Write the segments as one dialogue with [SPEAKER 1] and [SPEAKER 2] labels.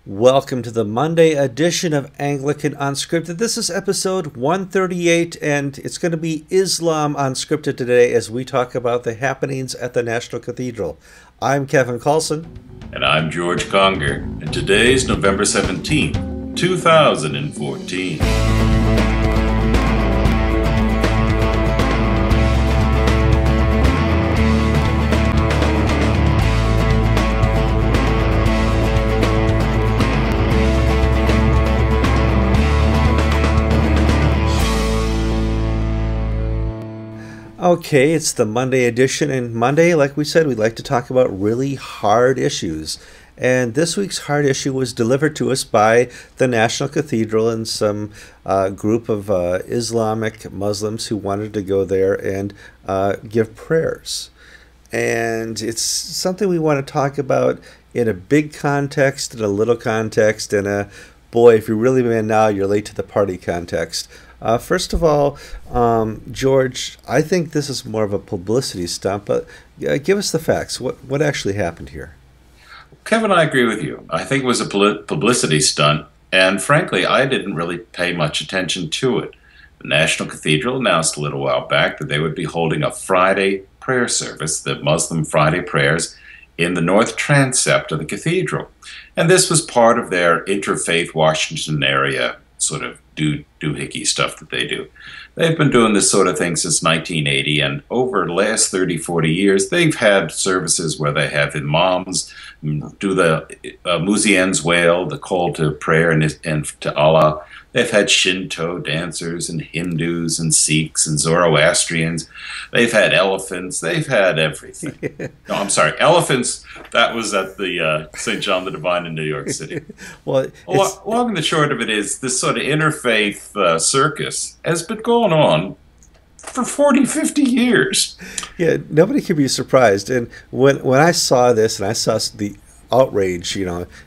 [SPEAKER 1] Welcome to the Monday edition of Anglican Unscripted. This is episode 138, and it's going to be Islam Unscripted today as we talk about the happenings at the National Cathedral. I'm Kevin Carlson.
[SPEAKER 2] And I'm George Conger, and today's November 17th, 2014.
[SPEAKER 1] Okay, it's the Monday edition, and Monday, like we said, we like to talk about really hard issues. And this week's hard issue was delivered to us by the National Cathedral and some group of Islamic Muslims who wanted to go there and give prayers. And it's something we want to talk about in a big context, in a little context, and boy, if you're really man now, you're late to the party context. First of all, George, I think this is more of a publicity stunt, but give us the facts. What actually happened here?
[SPEAKER 2] Kevin, I agree with you. I think it was a publicity stunt, and frankly, I didn't really pay much attention to it. The National Cathedral announced a little while back that they would be holding a Friday prayer service, the Muslim Friday prayers, in the north transept of the cathedral. And this was part of their interfaith Washington area sort of doohickey stuff that they do. They've been doing this sort of thing since 1980, and over the last 30, 40 years, they've had services where they have imams do the Muezzin's wail, the call to prayer and to Allah. They've had Shinto dancers and Hindus and Sikhs and Zoroastrians. They've had elephants. They've had everything. No, I'm sorry, elephants. That was at the St. John the Divine in New York City.
[SPEAKER 1] Well,
[SPEAKER 2] long and the short of it is this sort of interfaith circus has been going on for 40, 50 years.
[SPEAKER 1] Yeah, nobody can be surprised. And when I saw this and I saw the outrage,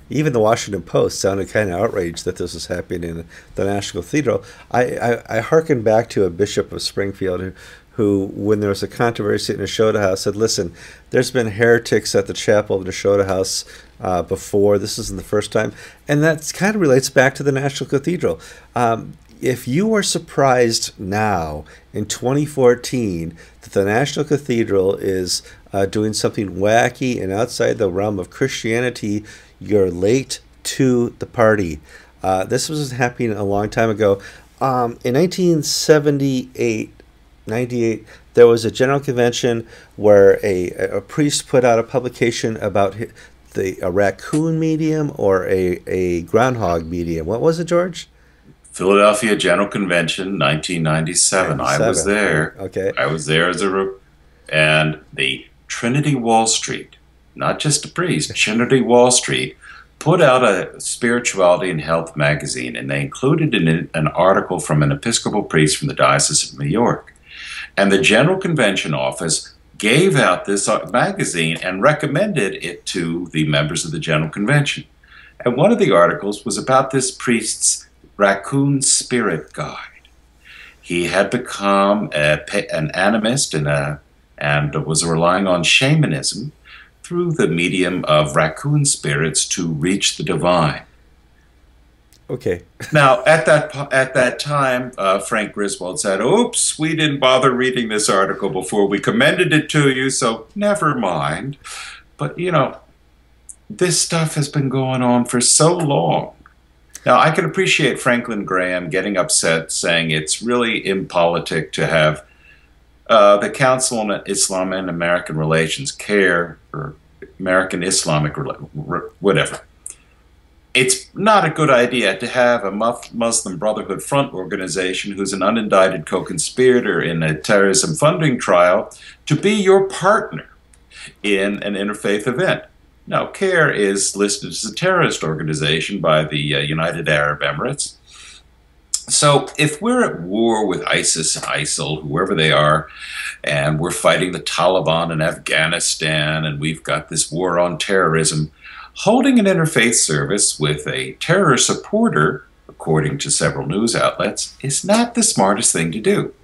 [SPEAKER 1] even the Washington Post sounded kind of outraged that this was happening in the National Cathedral. I hearkened back to a bishop of Springfield who, when there was a controversy at Neshoda House, said, listen, there's been heretics at the chapel of Neshoda House before. This isn't the first time. And that kind of relates back to the National Cathedral. If you are surprised now in 2014 that the National Cathedral is doing something wacky and outside the realm of Christianity, you're late to the party. This was happening a long time ago. In 1978, 98, there was a general convention where a priest put out a publication about a raccoon medium or a groundhog medium. What was it, George?
[SPEAKER 2] Philadelphia General Convention, 1997. I was there.
[SPEAKER 1] Okay.
[SPEAKER 2] I was there and the Trinity Wall Street, not just a priest, Trinity Wall Street, put out a spirituality and health magazine, and they included in it an article from an Episcopal priest from the Diocese of New York. And the General Convention office gave out this magazine and recommended it to the members of the General Convention. And one of the articles was about this priest's raccoon spirit guide. He had become an animist and was relying on shamanism through the medium of raccoon spirits to reach the divine.
[SPEAKER 1] Okay.
[SPEAKER 2] Now, at that time, Frank Griswold said, oops, we didn't bother reading this article before we commended it to you, so never mind. But, this stuff has been going on for so long. Now, I can appreciate Franklin Graham getting upset, saying it's really impolitic to have the Council on Islam and American Relations, CARE, or American Islamic, whatever. It's not a good idea to have a Muslim Brotherhood Front organization who's an unindicted co-conspirator in a terrorism funding trial to be your partner in an interfaith event. Now, CARE is listed as a terrorist organization by the United Arab Emirates. So if we're at war with ISIS and ISIL, whoever they are, and we're fighting the Taliban in Afghanistan, and we've got this war on terrorism, holding an interfaith service with a terror supporter, according to several news outlets, is not the smartest thing to do.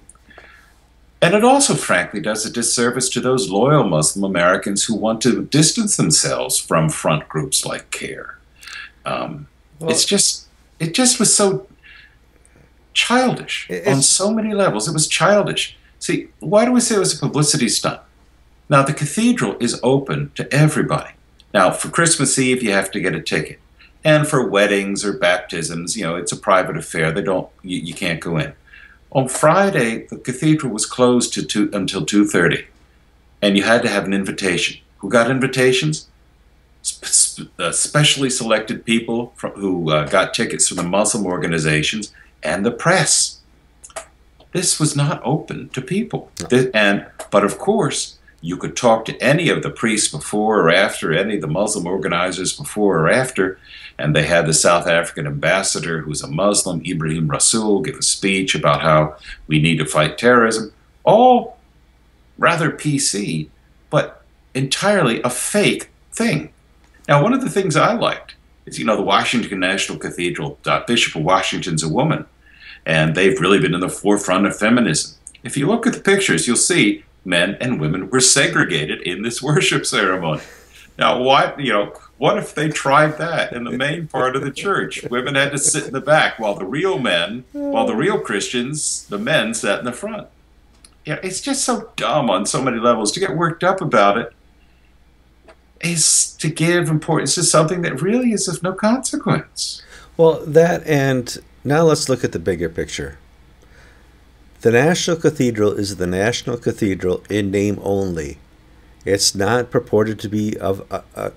[SPEAKER 2] And it also, frankly, does a disservice to those loyal Muslim Americans who want to distance themselves from front groups like CARE.
[SPEAKER 1] Well,
[SPEAKER 2] It just was so childish on
[SPEAKER 1] it's
[SPEAKER 2] so many levels. It was childish. See, why do we say it was a publicity stunt? Now, the cathedral is open to everybody. Now, for Christmas Eve, you have to get a ticket. And for weddings or baptisms, it's a private affair. You can't go in. On Friday, the cathedral was closed until 2:30, and you had to have an invitation. Who got invitations? Specially selected people who got tickets from the Muslim organizations and the press. This was not open to people. But of course, you could talk to any of the priests before or after, any of the Muslim organizers before or after, and they had the South African ambassador, who's a Muslim, Ibrahim Rasool, give a speech about how we need to fight terrorism. All rather PC, but entirely a fake thing. Now, one of the things I liked is, the Washington National Cathedral, Bishop of Washington's a woman, and they've really been in the forefront of feminism. If you look at the pictures, you'll see men and women were segregated in this worship ceremony. Now, what if they tried that in the main part of the church? Women had to sit in the back while the real Christians, the men, sat in the front. It's just so dumb on so many levels. To get worked up about it is to give importance to something that really is of no consequence.
[SPEAKER 1] Well, and now let's look at the bigger picture. The National Cathedral is the National Cathedral in name only. It's not purported to be of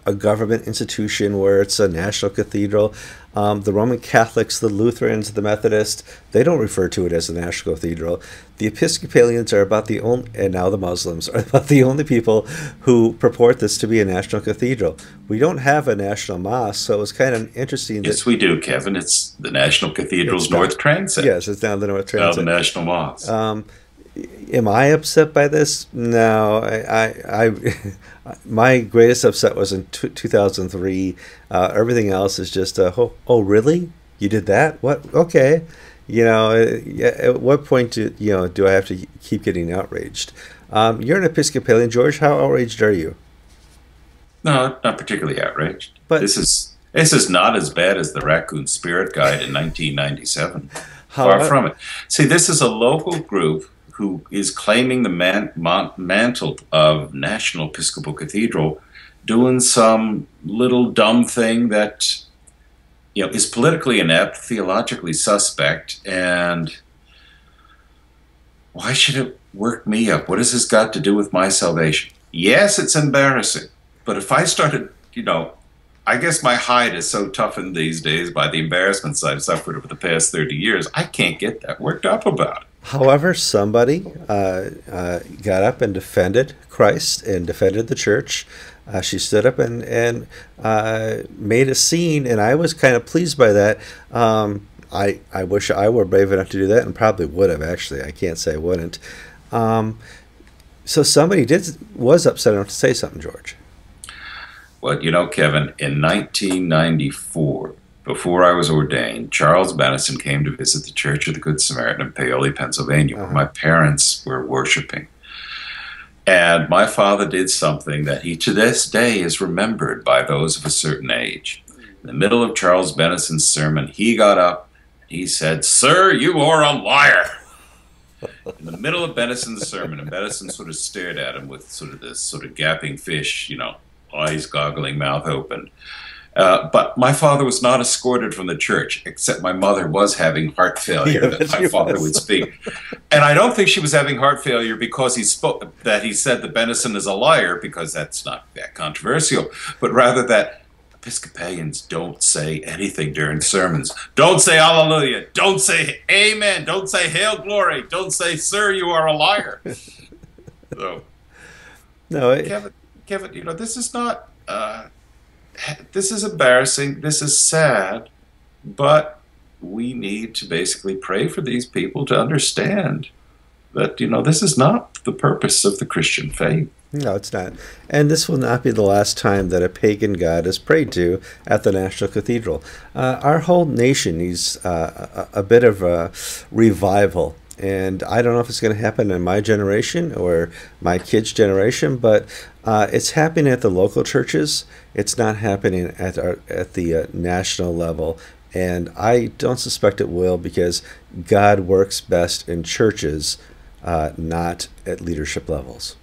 [SPEAKER 1] a government institution where it's a national cathedral. The Roman Catholics, the Lutherans, the Methodists, they don't refer to it as a national cathedral. The Episcopalians are about the only, and now the Muslims, are about the only people who purport this to be a national cathedral. We don't have a national mosque, so it's kind of interesting.
[SPEAKER 2] Yes, we do, Kevin. It's the National Cathedral's North Transept.
[SPEAKER 1] Yes, it's down the North Transept.
[SPEAKER 2] Now the National Mosque.
[SPEAKER 1] Am I upset by this? No. My greatest upset was in 2003. Everything else is just, oh, really? You did that? What? Okay. At what point do I have to keep getting outraged? You're an Episcopalian, George. How outraged are you?
[SPEAKER 2] No, not particularly outraged.
[SPEAKER 1] But
[SPEAKER 2] this is not as bad as the Raccoon Spirit Guide in 1997. Far from it. See, this is a local group who is claiming the mantle of National Episcopal Cathedral, doing some little dumb thing that is politically inept, theologically suspect, and why should it work me up? What has this got to do with my salvation? Yes, it's embarrassing, but if I started, I guess my hide is so toughened these days by the embarrassments I've suffered over the past 30 years, I can't get that worked up about it.
[SPEAKER 1] However, somebody got up and defended Christ and defended the church. She stood up and made a scene, and I was kind of pleased by that. I wish I were brave enough to do that, and probably would have, actually. I can't say I wouldn't. So somebody was upset enough to say something, George.
[SPEAKER 2] Well, Kevin, in 1994, before I was ordained, Charles Madison came to visit the Church of the Good Samaritan in Paoli, Pennsylvania, where my parents were worshiping. And my father did something that he, to this day, is remembered by those of a certain age. In the middle of Charles Madison's sermon, he got up and he said, "Sir, you are a liar." In the middle of Madison's sermon, and Madison sort of stared at him with sort of this sort of gaping fish, eyes goggling, mouth open. But my father was not escorted from the church, except my mother was having heart failure that my father would speak. And I don't think she was having heart failure because he said that Benison is a liar, because that's not that controversial, but rather that Episcopalians don't say anything during sermons. Don't say hallelujah. Don't say amen. Don't say hail glory. Don't say, "Sir, you are a liar." So,
[SPEAKER 1] no,
[SPEAKER 2] Kevin, this is not... this is embarrassing, this is sad, but we need to basically pray for these people to understand that, this is not the purpose of the Christian faith.
[SPEAKER 1] No, it's not. And this will not be the last time that a pagan god is prayed to at the National Cathedral. Our whole nation needs a bit of a revival. And I don't know if it's going to happen in my generation or my kids' generation, but it's happening at the local churches. It's not happening at the national level. And I don't suspect it will, because God works best in churches, not at leadership levels.